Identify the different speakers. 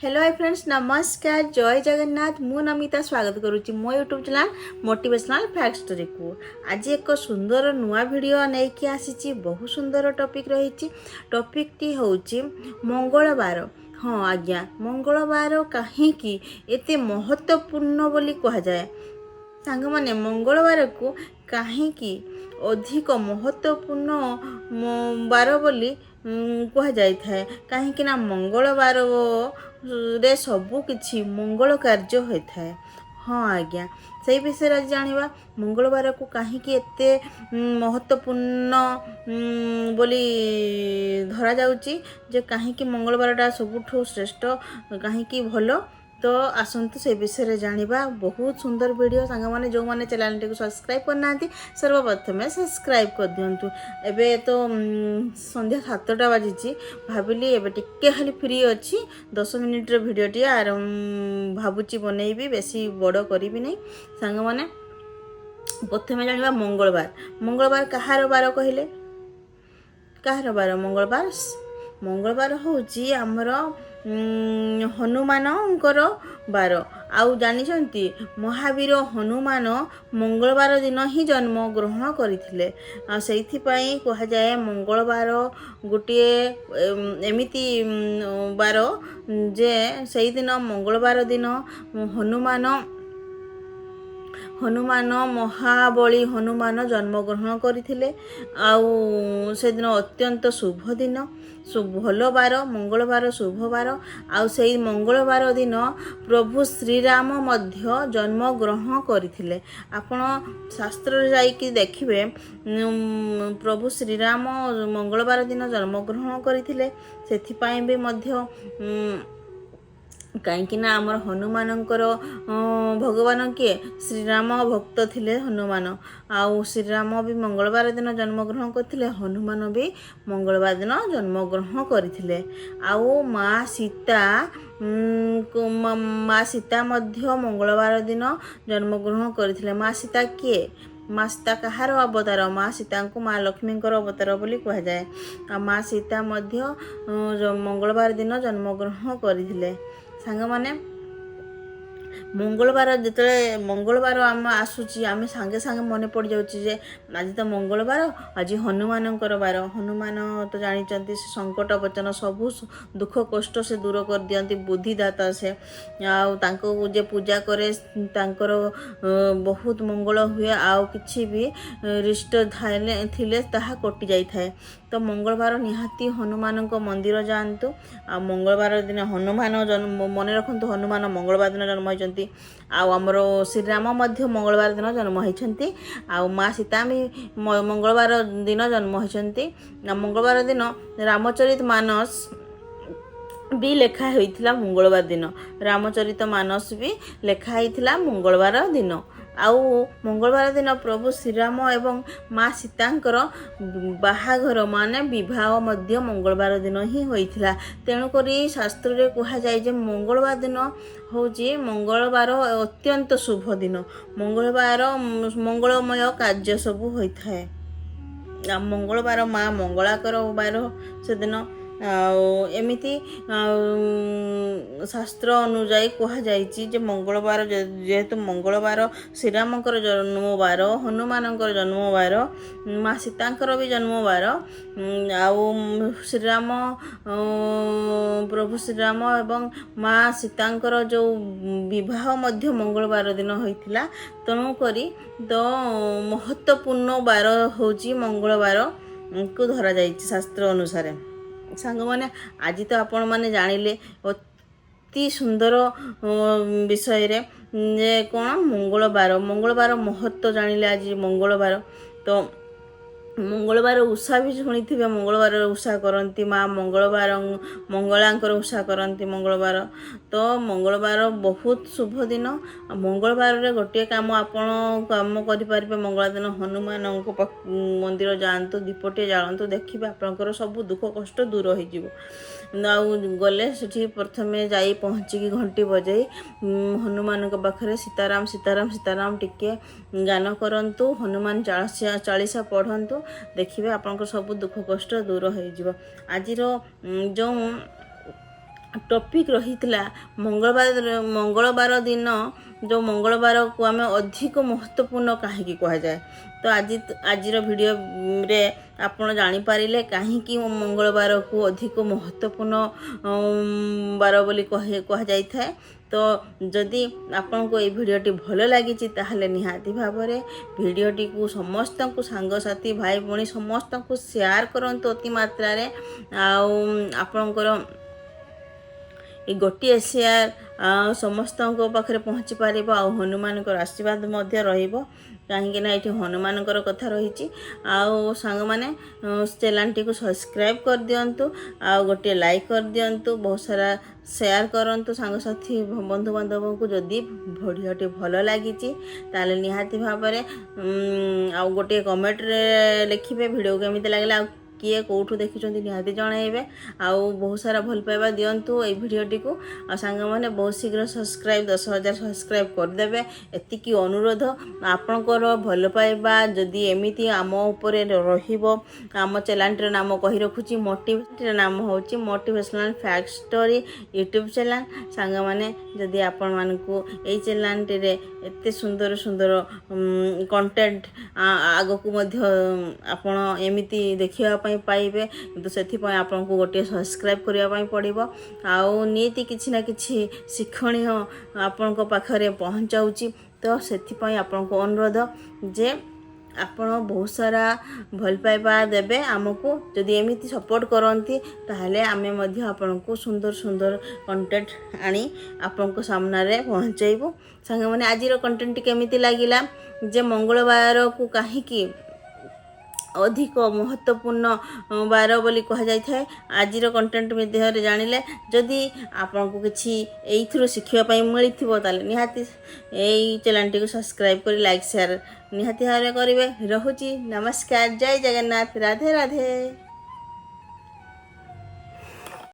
Speaker 1: Hello hi friends, नमस्कार, जय जगन्नाथ। मु नमिता स्वागत करुच्ची मो YouTube channel motivational fact story को। आज एक सुंदर नुआ वीडियो नहीं आसी, बहुत सुंदर टॉपिक रही। टॉपिक टी होची मंगलवार। हाँ आज्ञा, मंगलवार कहीं एते महत्वपूर्ण बोली कहा जाए। सांग माने मंगलवार को कहीं अधिक महत्वपूर्ण बार बोली कह जाए। कहीं मंगलवार रे सबु किछि मंगल कार्य होता है। हाँ आज्ञा, से विषय आज जानिबा मंगलवार को कहीं एते महत्वपूर्ण बोली धरा जाउची जे कहीं मंगलवारटा सबुठो श्रेष्ठ कहीं भलो। तो आसतु से विषय जानिबा। बहुत सुंदर वीडियो सांग माने जो माने चैनल टी को सब्सक्राइब करना सर्वप्रथम सब्सक्राइब कर दिंतु। एबे तो संध्या 7टा बाजी, भाविली एबे टिके खाली फ्री अच्छी 10 मिनिट वीडियोटी आर भावुची बनैबी, बेसी बड़ करी नहीं। सांग माने प्रथम जानिबा मंगलवार। मंगलवार कहार बार कहले? कहार बार मंगलवार? मंगलवार होची आमर हनुमानंकर बार। आउ जानिछंती महावीर हनुमान मंगलवार दिन ही जन्म ग्रहण करथिले। आ सेइथि पई कहा जाए मंगलवार गोटे एमिति बार जे सेहि दिन मंगलवार दिन हनुमान महाबली हनुमान जन्मग्रहण करथिले। आउ से दिन अत्यंत शुभ दिन, भल बार, मंगलवार शुभ बार। आउ से मंगलवार दिन प्रभु श्रीराम मध्य जन्मग्रहण करथिले। आपण शास्त्र जाइकी देखिबे प्रभु श्रीराम मंगलवार दिन जन्मग्रहण करथिले। सेथि पई भी मध्य कहीं आमर हनुमानंकर भगवान किए श्रीराम भक्त थिले हनुमान। आउ श्रीराम भी मंगलवार दिन जन्मग्रहण करथिले, हनुमान भी मंगलवार दिन जन्मग्रहण करथिले। आउ माँ सीता मध्य मंगलवार दिन जन्मग्रहण करथिले। माँ सीता किए? माँ सीता कहार अवतार? माँ सीता को माँ लक्ष्मींकर अवतार बोली कहा जाए। आ माँ सीता मध्य मंगलवार दिन जन्मग्रहण करथिले। सांग माने मंगलवार जिते मंगलवार आम आसूची आम सांगे सांगे मन पड़ जाऊँगी जे आज तो मंगलवार, आज हनुमानंकर बार। हनुमान तो जानी संकट वचन सबू दुख कष्ट से दूर कर दियंती, बुद्धिदाता से। आउ जे पूजा करे तांकर बहुत मंगल हुए। आउ किछि भी रिष्ट थिले ताहा कटि जाई थाए। तो मंगलवार निहाती हनुमान मंदिर जातु। आ मंगलवार दिन हनुमान जन्म मन रखु, हनुमान मंगलवार दिन जन्म होती। आमर श्रीराम मध्य मंगलवार दिन जन्म होती। आ माँ सीता भी मंगलवार दिन जन्म होती। मंगलवार दिन रामचरित मानस भी लेखा होइथिला मंगलवार दिन। रामचरित मानस भी लेखा होइथिला मंगलवार दिन। आउ मंगलवार दिन प्रभु श्रीराम एवं माँ सीतांकर बाहाघर माने विवाह मध्य मंगलवार दिन ही होइथिला। तेणुकरी शास्त्र रे कहा जाए जे मंगलवार दिन होची मंगलवार अत्यंत शुभ दिन। मंगलवार मंगलमय कार्य सबू होइथाए। मंगलवार माँ मंगलाकर बार से दिन। एमिति शास्त्र अनुजाई कहा जाए मंगलवार जेहेतु मंगलवार श्रीरामंकर जन्मवार, हनुमानंकर जन्मवार, माँ सीतांकर भी जन्मवार। आउ श्रीराम प्रभु श्रीराम एवं माँ सीतांकर जो विवाह मध्य मंगलवार दिन होइथिला। तेणु करी तो महत्वपूर्ण बार होची मंगलवार को धरा जाइछि शास्त्र अनुसार। सांग माने आज तो आपण माने जानिले अति सुंदर विषय रे जे कौन मंगलवार महत्व जानिले। आज मंगलवार तो मंगलवार उषा भी शुणी, मंगलवार उषा करती माँ मंगलांकर उषा करती मंगलवार। तो मंगलवार बहुत शुभ दिन। मंगलवार रे गोटे काम काम करें मंगलवार दिन हनुमान मंदिर जातु, दीपटे जालतु, देखिए आपंकर सब दुख कष्ट दूर हो। गले से प्रथम जाई पहुँचिकी घंटी बजाई हनुमान पाखे सीताराम सीताराम सीताराम टिके गान करंतु, हनुमान चालीसा पढ़ंतु, देखिए आपंकर सब दुख कष्ट दूर हो। आज जो टॉपिक रहीतला मंगलवार दिन जो मंगलवार को आम अधिक महत्वपूर्ण कहीं कह जाए। तो आजिर वीडियो रे आपण जानीपारे कहीं मंगलवार को अधिक महत्वपूर्ण बार बोली कह जाए। तो जदि आपन को ये वीडियोटी भल लगी ताहले निहाती भाव में वीडियोटी को समस्त को सांगसाथी भाई भौणी समस्त को शेयर करंतु अति मात्रा रे। आपणकर ये गोटे शेयर समस्त पाखे पहुँची पार हनुमान आशीर्वाद कहीं ना ये हनुमान कथा रही। सांग मैंने चैनल को सब्सक्राइब कर दिंतु गोटे लाइक कर दिंतु बहुत सारा शेयर करंतु सांगसाथी बंधु बांधव को जदि भिडियोटी भल लगी ताले निहाती भाव में गोटे कमेंट लिखिए वीडियो केमी लगे किए कौटू देखी निहाती जनइबे बहुत सारा भल पाइबा दिंतु ये भिडियोटी को सांग मैंने बहुत शीघ्र सब्सक्राइब 10,000 सब्सक्राइब करदे। एतिकी अनुरोध आपणकर भल पाइबा जदि एमिति आम उपरे रहिबो। आम चैनल नाम कही रखुची नाम होची motivational fact story YouTube channel. सांग मैंने जदि आपण मानकू ए चैनल रे एते सुंदर सुंदर कंटेंट आग को आपण एमिति देखिया पाइबे तो से आपको गोटे सब्सक्राइब करने पड़ो। नीति किसी ना किसी शिक्षणीय आपण पाखे पहुँचाऊँगी। तो से आपको अनुरोध जे आपण बहुत सारा भल पाइबा देबे आमको जदि एमिति सपोर्ट करती ताहले आमे मध्य आपण को सुंदर सुंदर कंटेंट आनी आपण को सामने पहुँचेबू। सांग मैंने आज कंटेंट केमिति लागिला जे मंगलवार को कहीं अधिक महत्वपूर्ण बार बोली कह जाए। आज कंटेंट मध्य जानिले जदि आपन को किसी एइथरो शिखिया मिली ताले निहाती यही चैनल टी को सब्सक्राइब कर लाइक शेयर निहाती भाव करेंगे। रहुची नमस्कार, जय जगन्नाथ, राधे राधे।